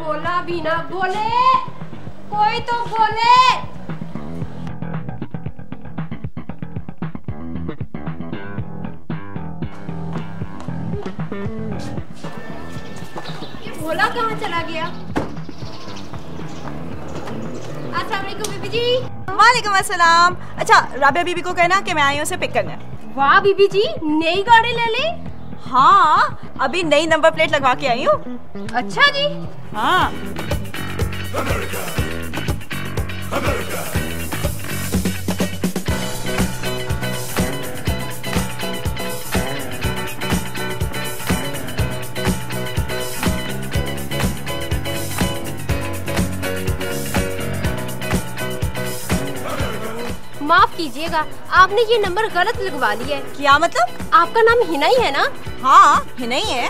बोला भी ना बोले, कोई तो बोले। ये भोला कहाँ चला गया? अस्सलाम वालेकुम बीबी जी। वालेकुम अस्सलाम। अच्छा, राबिया बीबी को कहना कि मैं आई हूँ उसे पिक करने। वाह बीबी जी, नई गाड़ी ले ली? हाँ, अभी नई नंबर प्लेट लगवा के आई हूँ। अच्छा जी। हाँ। माफ कीजिएगा, आपने ये नंबर गलत लगवा लिया है। क्या मतलब? आपका नाम हिना ही है ना? हाँ, हिना ही है।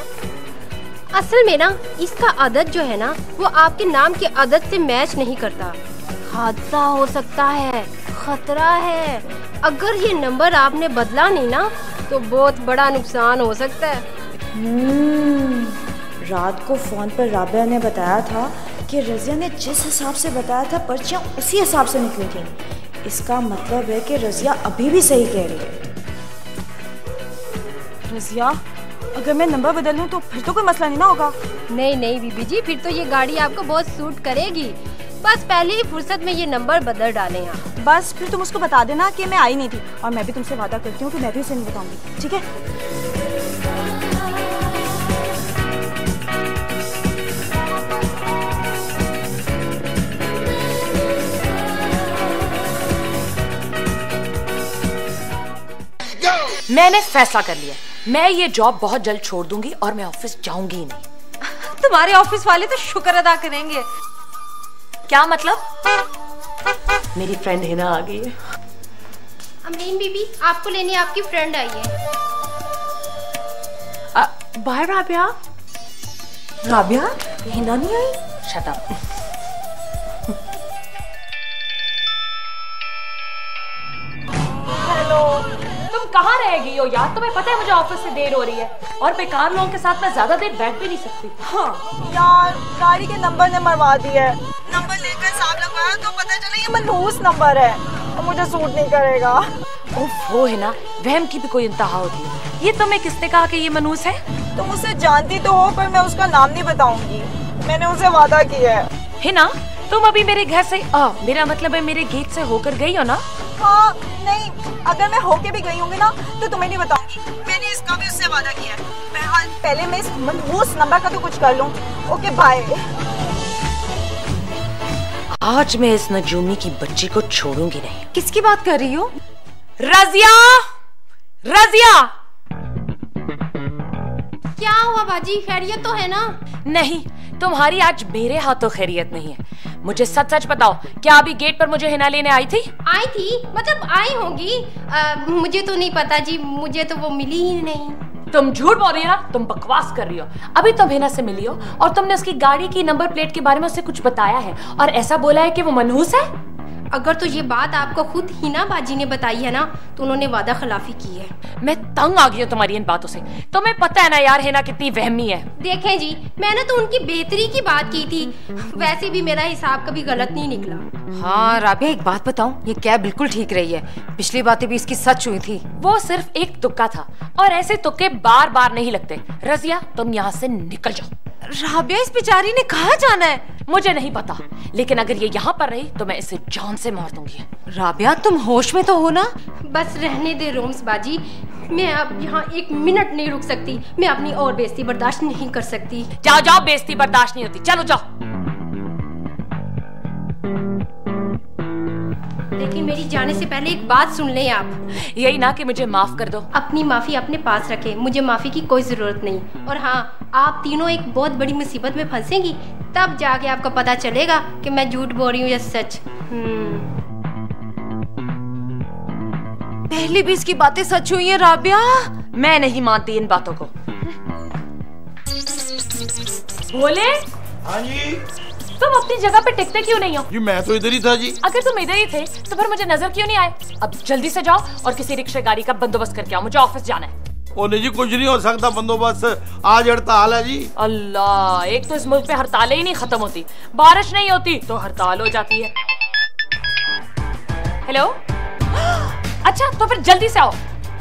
असल में ना इसका अदद जो है ना वो आपके नाम के अदद से मैच नहीं करता। हादसा हो सकता है, खतरा है। अगर ये नंबर आपने बदला नहीं ना तो बहुत बड़ा नुकसान हो सकता है। रात को फोन पर राबिया ने बताया था कि रजिया ने जिस हिसाब से बताया था पर्चियाँ उसी हिसाब से निकली थी। इसका मतलब है कि रजिया अभी भी सही कह रही है। रजिया, अगर मैं नंबर बदल लूं तो फिर तो कोई मसला नहीं ना होगा? नहीं नहीं बीबी जी, फिर तो ये गाड़ी आपको बहुत सूट करेगी। बस पहले ही फुर्सत में ये नंबर बदल डालें आप। बस फिर तुम उसको बता देना कि मैं आई नहीं थी, और मैं भी तुमसे वादा करती हूँ कि मैं भी उसे नहीं बताऊंगी, ठीक है? मैंने फैसला कर लिया, मैं ये जॉब बहुत जल्द छोड़ दूंगी और मैं ऑफिस जाऊंगी ही नहीं। तुम्हारे ऑफिस वाले तो शुक्र अदा करेंगे। क्या मतलब? मेरी फ्रेंड हिना आ गई है। अमीन बीबी, आपको लेने आपकी फ्रेंड आई है। बाय राबिया। राबिया, हिना नहीं आई? Shut up. कहाँ रह गई हो यार? तुम्हें पता है मुझे ऑफिस से देर हो रही है और बेकार लोगों के साथ मैं ज्यादा देर बैठ भी नहीं सकती। हाँ यार, गाड़ी के नंबर ने मरवा दिया है। नंबर लेकर हिसाब लगवाया तो पता चला ये मनहूस नंबर है और मुझे सूट नहीं करेगा। उफ हो है ना, वहम की भी कोई इंतहा होती है। ये तुम्हें किसने कहा कि ये मनहूस है? तुम उसे जानती तो हो, पर मैं उसका नाम नहीं बताऊंगी। मैंने उसे वादा किया है ना। तुम अभी मेरे घर से मेरा मतलब है मेरे गेट से होकर गई हो ना? हाँ, नहीं, अगर मैं होके भी गई होंगी ना तो तुम्हें नहीं बताऊंगी। मैंने इसका भी उससे वादा किया है। बहरहाल पहले मैं इस मनहूस नंबर का तो कुछ कर लूं। Okay bye. आज मैं इस नजूमी की बच्ची को छोड़ूंगी नहीं। किसकी बात कर रही हो? रजिया, रजिया। क्या हुआ बाजी, खैरियत तो है ना? नहीं, तुम्हारी आज मेरे हाथों खैरियत नहीं है। मुझे सच सच बताओ, क्या अभी गेट पर मुझे हिना लेने आई थी? आई थी, मतलब आई होगी। मुझे तो नहीं पता जी, मुझे तो वो मिली ही नहीं। तुम झूठ बोल रही हो ना, तुम बकवास कर रही हो। अभी तुम हिना से मिली हो और तुमने उसकी गाड़ी की नंबर प्लेट के बारे में उससे कुछ बताया है और ऐसा बोला है कि वो मनहूस है। अगर तो ये बात आपको खुद हिना बाजी ने बताई है ना तो उन्होंने वादा खिलाफी की है। मैं तंग आ गई हूँ तुम्हारी इन बातों से। तुम्हें पता है ना यार हिना कितनी वहमी है। देखें जी, मैंने तो उनकी बेहतरी की बात की थी। वैसे भी मेरा हिसाब कभी गलत नहीं निकला। हाँ राबिया, एक बात बताऊं, ये कैब बिल्कुल ठीक रही है। पिछली बातें भी इसकी सच हुई थी। वो सिर्फ एक तुक्का था और ऐसे तुक्के बार बार नहीं लगते। रजिया, तुम यहाँ से निकल जाओ। राबिया, इस बेचारी ने कहाँ जाना है? मुझे नहीं पता, लेकिन अगर ये यहाँ पर रही तो मैं इसे जान से मार दूंगी। राबिया, तुम होश में तो हो ना? बस रहने दे रोम्स बाजी, मैं अब यहाँ एक मिनट नहीं रुक सकती। मैं अपनी और बेइज्जती बर्दाश्त नहीं कर सकती। जाओ जाओ, बेइज्जती बर्दाश्त नहीं होती, चलो जाओ। लेकिन मेरी जाने से पहले एक बात सुन लें आप। यही ना कि मुझे माफ कर दो। अपनी माफी अपने पास रखें, मुझे माफी की कोई जरूरत नहीं। और हाँ, आप तीनों एक बहुत बड़ी मुसीबत में फंसेंगी, तब जाके आपको पता चलेगा कि मैं झूठ बोल रही हूँ या सच। पहले भी इसकी बातें सच हुई है राबिया। मैं नहीं मानती इन बातों को। बोले? हाँ जी। तुम अपनी जगह पे टिकते क्यों नहीं हो? जी मैं तो इधर ही था जी। अगर तुम इधर ही थे तो फिर मुझे नजर क्यों नहीं आए? अब जल्दी से जाओ और किसी रिक्शा गाड़ी का बंदोबस्त करके आओ, मुझे ऑफिस जाना है। ओ नहीं जी, कुछ नहीं हो सकता बंदोबस्त, आज हड़ताल है जी। अल्लाह, एक तो इस मुल्क पे हड़तालें ही नहीं खत्म होती, बारिश नहीं होती तो हड़ताल हो जाती है। हेलो, अच्छा तो फिर जल्दी से आओ।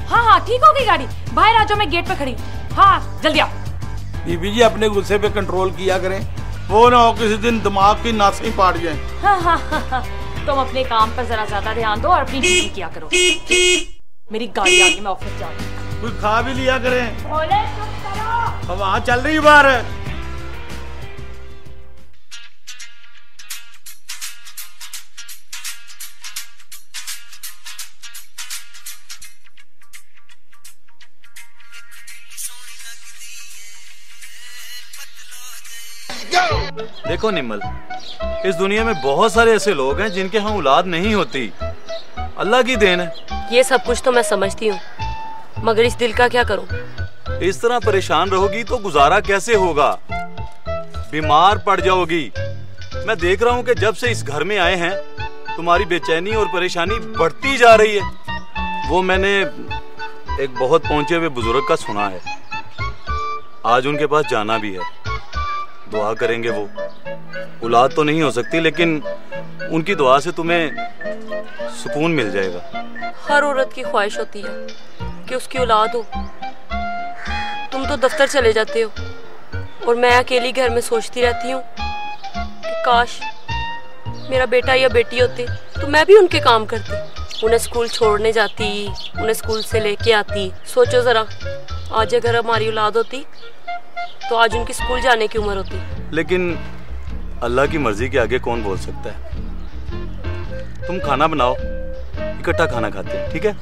हाँ हाँ ठीक हो गई गाड़ी, बाहर आ जाओ, मैं गेट पे खड़ी। हाँ जल्दी आओ। बीबी जी अपने गुस्से पे कंट्रोल किया करें, वो ना हो किसी दिन दिमाग की नासें पाट जाएं। हाँ, तुम अपने काम पर जरा ज्यादा ध्यान दो और अपनी ड्यूटी किया करो। मेरी गाड़ी आ गई, मैं ऑफिस जा रही हूँ। कुछ खा भी लिया करें। ओले चुप करो। अब वहाँ चल रही बार। देखो निम्मल, इस दुनिया में बहुत सारे ऐसे लोग हैं जिनके यहाँ औलाद नहीं होती, अल्लाह की देन है। ये सब कुछ तो मैं समझती हूँ, मगर इस दिल का क्या करूँ? इस तरह परेशान रहोगी तो गुजारा कैसे होगा? बीमार पड़ जाओगी। मैं देख रहा हूँ कि जब से इस घर में आए हैं तुम्हारी बेचैनी और परेशानी बढ़ती जा रही है। वो मैंने एक बहुत पहुंचे हुए बुजुर्ग का सुना है, आज उनके पास जाना भी है। दुआ करेंगे, वो औलाद तो नहीं हो सकती लेकिन उनकी दुआ से तुम्हें सुकून मिल जाएगा। हर औरत की ख्वाहिश होती है कि उसकी औलाद हो। तुम तो दफ्तर चले जाते हो और मैं अकेली घर में सोचती रहती हूँ कि काश मेरा बेटा या बेटी होते तो मैं भी उनके काम करती, उन्हें स्कूल छोड़ने जाती, उन्हें स्कूल से लेके आती। सोचो जरा, आज अगर हमारी औलाद होती तो आज उनकी स्कूल जाने की उम्र होती। लेकिन अल्लाह की मर्जी के आगे कौन बोल सकता है। तुम खाना बनाओ, इकट्ठा खाना खाते हैं, ठीक है?